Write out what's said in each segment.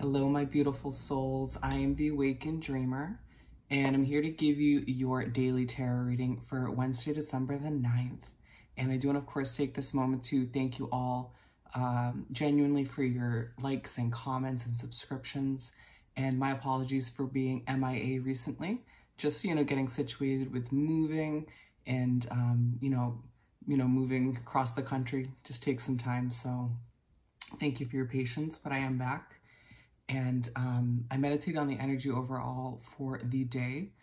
Hello, my beautiful souls. I am the Awakened Dreamer, and I'm here to give you your daily tarot reading for Wednesday, December the 9th. And I do want to, of course, take this moment to thank you all genuinely for your likes and comments and subscriptions. And my apologies for being MIA recently. Just, getting situated with moving and, moving across the country just takes some time. So thank you for your patience, but I am back. And I meditated on the energy overall for the day,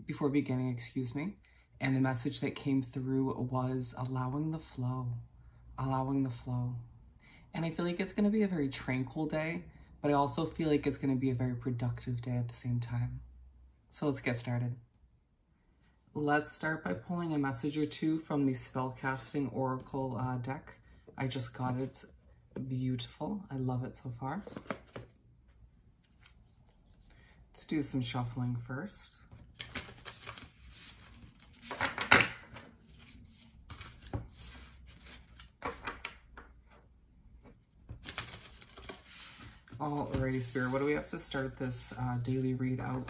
before beginning, excuse me. And the message that came through was allowing the flow, allowing the flow. And I feel like it's going to be a very tranquil day, but I also feel like it's going to be a very productive day at the same time. So let's get started. Let's start by pulling a message or two from the Spellcasting Oracle deck. I just got it. It's beautiful. I love it so far. Let's do some shuffling first. Alrighty, Spirit, what do we have to start this daily read out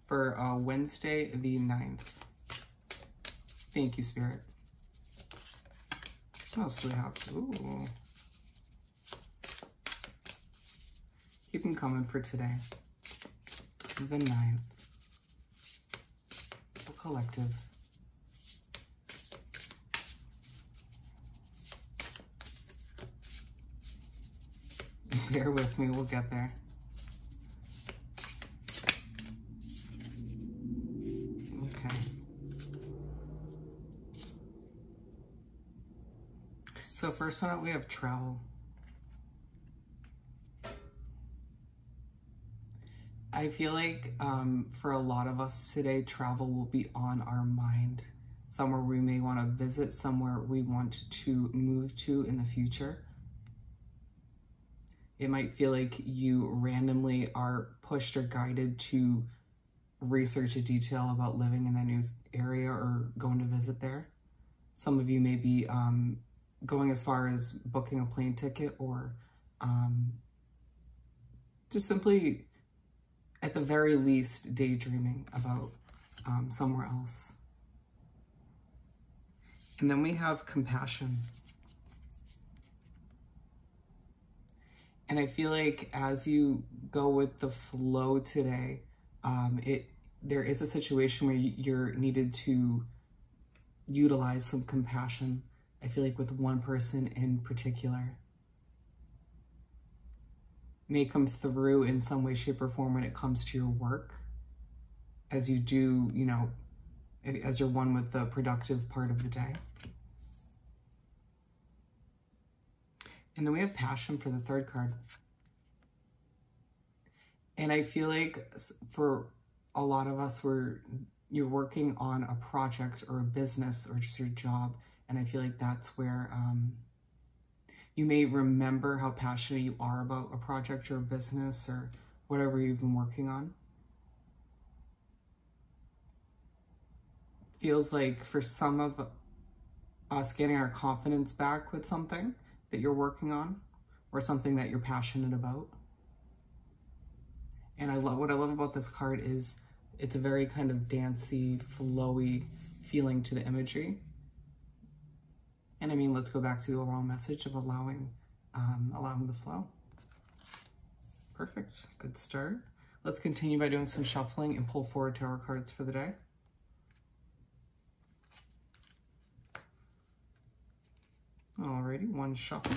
for Wednesday the 9th? Thank you, Spirit. What else do we have? Ooh. Keep them coming for today. The 9th. The collective. Bear with me, we'll get there. Okay. So first one up, we have travel. I feel like for a lot of us today, travel will be on our mind. Somewhere we may want to visit, somewhere we want to move to in the future. It might feel like you randomly are pushed or guided to research a detail about living in that new area or going to visit there. Some of you may be going as far as booking a plane ticket or just simply, at the very least, daydreaming about somewhere else. And then we have compassion. And I feel like as you go with the flow today, there is a situation where you're needed to utilize some compassion. I feel like with one person in particular. May come through in some way, shape, or form when it comes to your work. As you do, as you're one with the productive part of the day. And then we have passion for the third card. And I feel like for a lot of us, you're working on a project or a business or just your job. And I feel like that's where you may remember how passionate you are about a project or a business or whatever you've been working on. Feels like for some of us getting our confidence back with something that you're working on or something that you're passionate about. And what I love about this card is it's a very kind of dancey, flowy feeling to the imagery. And I mean, let's go back to the overall message of allowing the flow. Perfect, good start. Let's continue by doing some shuffling and pull forward tarot cards for the day. Alrighty, one shuffle.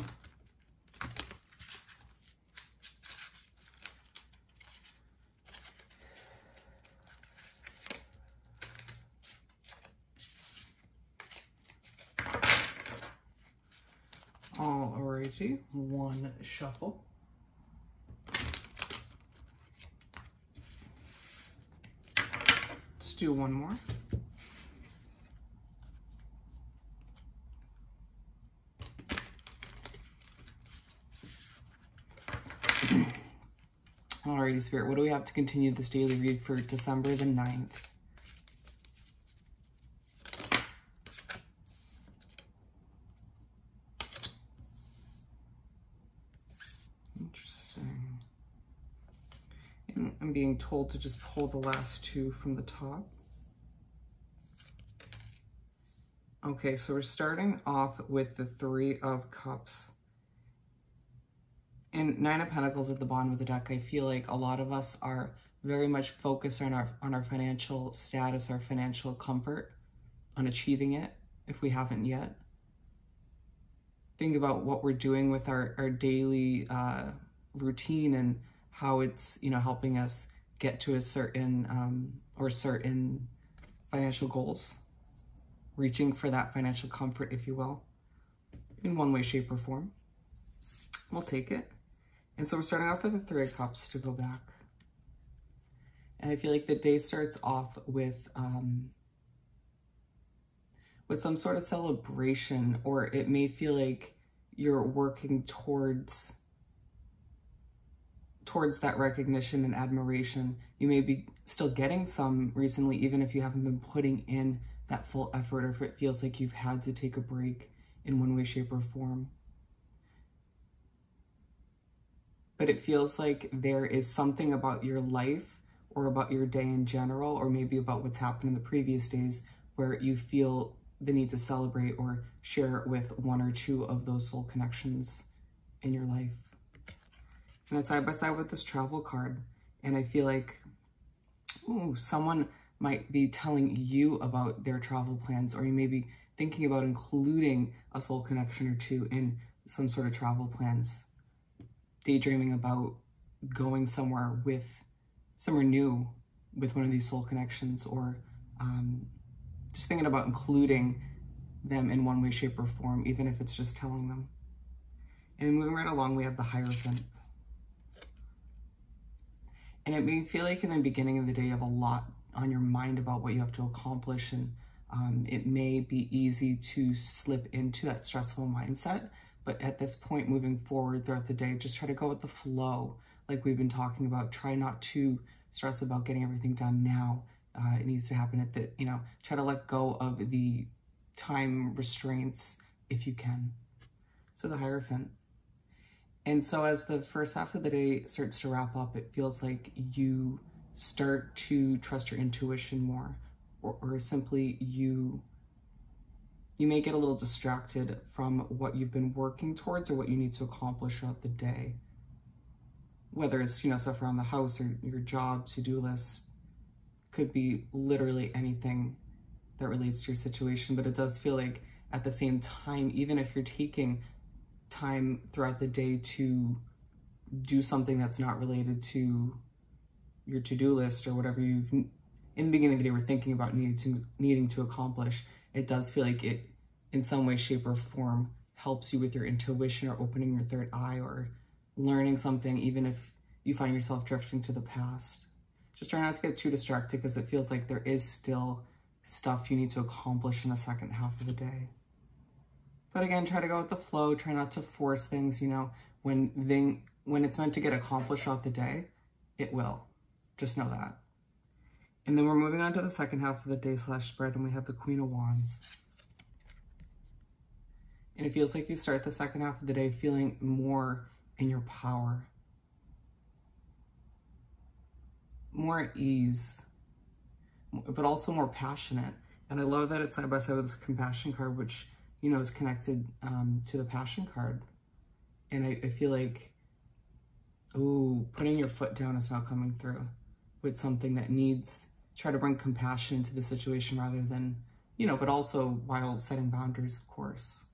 Alrighty, one shuffle. Let's do one more. Alrighty, Spirit, what do we have to continue this daily read for December the 9th? Interesting. I'm being told to just pull the last two from the top. Okay, so we're starting off with the Three of Cups. And Nine of Pentacles at the bottom of the deck. I feel like a lot of us are very much focused on our financial status, our financial comfort, on achieving it if we haven't yet. Think about what we're doing with our daily routine and how it's, you know, helping us get to a certain certain financial goals, reaching for that financial comfort, if you will, in one way, shape, or form. We'll take it. And so we're starting off with the Three of Cups to go back. And I feel like the day starts off with some sort of celebration, or it may feel like you're working towards that recognition and admiration. You may be still getting some recently, even if you haven't been putting in that full effort, or if it feels like you've had to take a break in one way, shape, or form. But it feels like there is something about your life or about your day in general, or maybe about what's happened in the previous days, where you feel the need to celebrate or share with one or two of those soul connections in your life. And it's side by side with this travel card. And I feel like, ooh, someone might be telling you about their travel plans, or you may be thinking about including a soul connection or two in some sort of travel plans. Daydreaming about going somewhere new with one of these soul connections, or just thinking about including them in one way, shape, or form, even if it's just telling them. And moving right along, we have the Hierophant. And it may feel like in the beginning of the day you have a lot on your mind about what you have to accomplish, and it may be easy to slip into that stressful mindset. But at this point, moving forward throughout the day, just try to go with the flow, like we've been talking about. Try not to stress about getting everything done now. It needs to happen at the, try to let go of the time restraints if you can. So the Hierophant. And so as the first half of the day starts to wrap up, it feels like you start to trust your intuition more, or simply you may get a little distracted from what you've been working towards or what you need to accomplish throughout the day. Whether it's, stuff around the house or your job, to-do list, could be literally anything that relates to your situation. But it does feel like at the same time, even if you're taking time throughout the day to do something that's not related to your to-do list or whatever you've, in the beginning of the day, were thinking about needing to accomplish, it does feel like it, in some way, shape, or form, helps you with your intuition or opening your third eye or learning something, even if you find yourself drifting to the past. Just try not to get too distracted, because it feels like there is still stuff you need to accomplish in the second half of the day. But again, try to go with the flow. Try not to force things, when it's meant to get accomplished throughout the day, it will. Just know that. And then we're moving on to the second half of the day / spread, and we have the Queen of Wands. And it feels like you start the second half of the day feeling more in your power, more at ease, but also more passionate. And I love that it's side by side with this Compassion card, which, is connected to the Passion card. And I feel like, ooh, putting your foot down is now coming through with something that needs, try to bring compassion into the situation rather than, but also while setting boundaries, of course.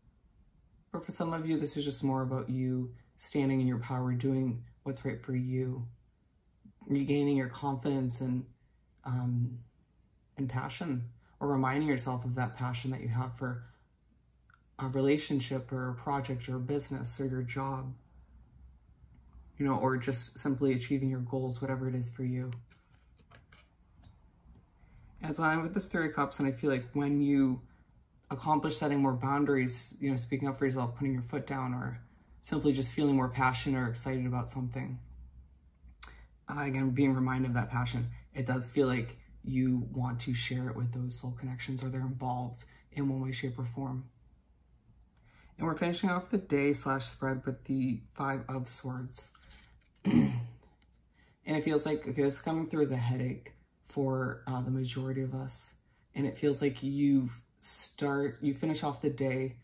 But for some of you, this is just more about you standing in your power, doing what's right for you, regaining your confidence and passion, or reminding yourself of that passion that you have for a relationship or a project or a business or your job, or just simply achieving your goals, whatever it is for you. And so I'm with this Three of Cups, and I feel like when you accomplish setting more boundaries, speaking up for yourself, putting your foot down, or simply just feeling more passionate or excited about something, again, being reminded of that passion, it does feel like you want to share it with those soul connections, or they're involved in one way, shape, or form. And we're finishing off the day / spread with the Five of Swords. And And it feels like, okay, this is coming through as a headache for the majority of us. And it feels like you finish off the day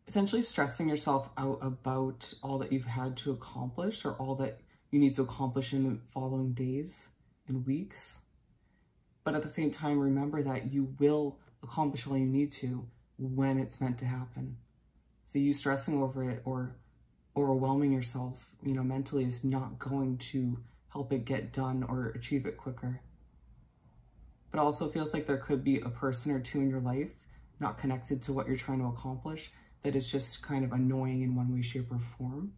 potentially stressing yourself out about all that you've had to accomplish or all that you need to accomplish in the following days and weeks. But at the same time, remember that you will accomplish all you need to when it's meant to happen. So you stressing over it or overwhelming yourself, mentally is not going to help it get done or achieve it quicker. But it also feels like there could be a person or two in your life not connected to what you're trying to accomplish that is just kind of annoying in one way, shape, or form.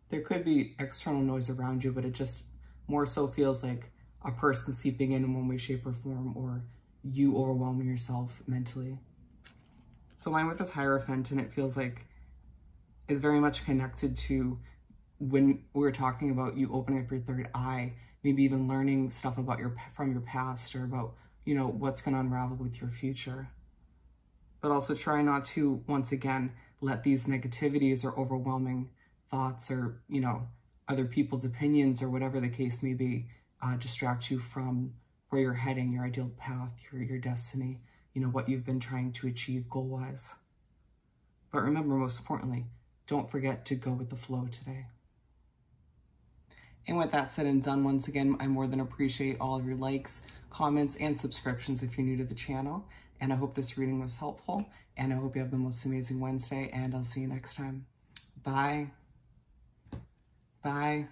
There could be external noise around you, but it just more so feels like a person seeping in one way, shape, or form, or you overwhelming yourself mentally. So mine with this Hierophant, and it feels like is very much connected to when we were talking about you opening up your third eye, maybe even learning stuff about from your past or about, what's going to unravel with your future. But also try not to, once again, let these negativities or overwhelming thoughts or, other people's opinions or whatever the case may be, distract you from where you're heading, your ideal path, your destiny, what you've been trying to achieve goal-wise. But remember, most importantly, don't forget to go with the flow today. And with that said and done, once again, I more than appreciate all of your likes, comments, and subscriptions if you're new to the channel. And I hope this reading was helpful. And I hope you have the most amazing Wednesday. And I'll see you next time. Bye. Bye.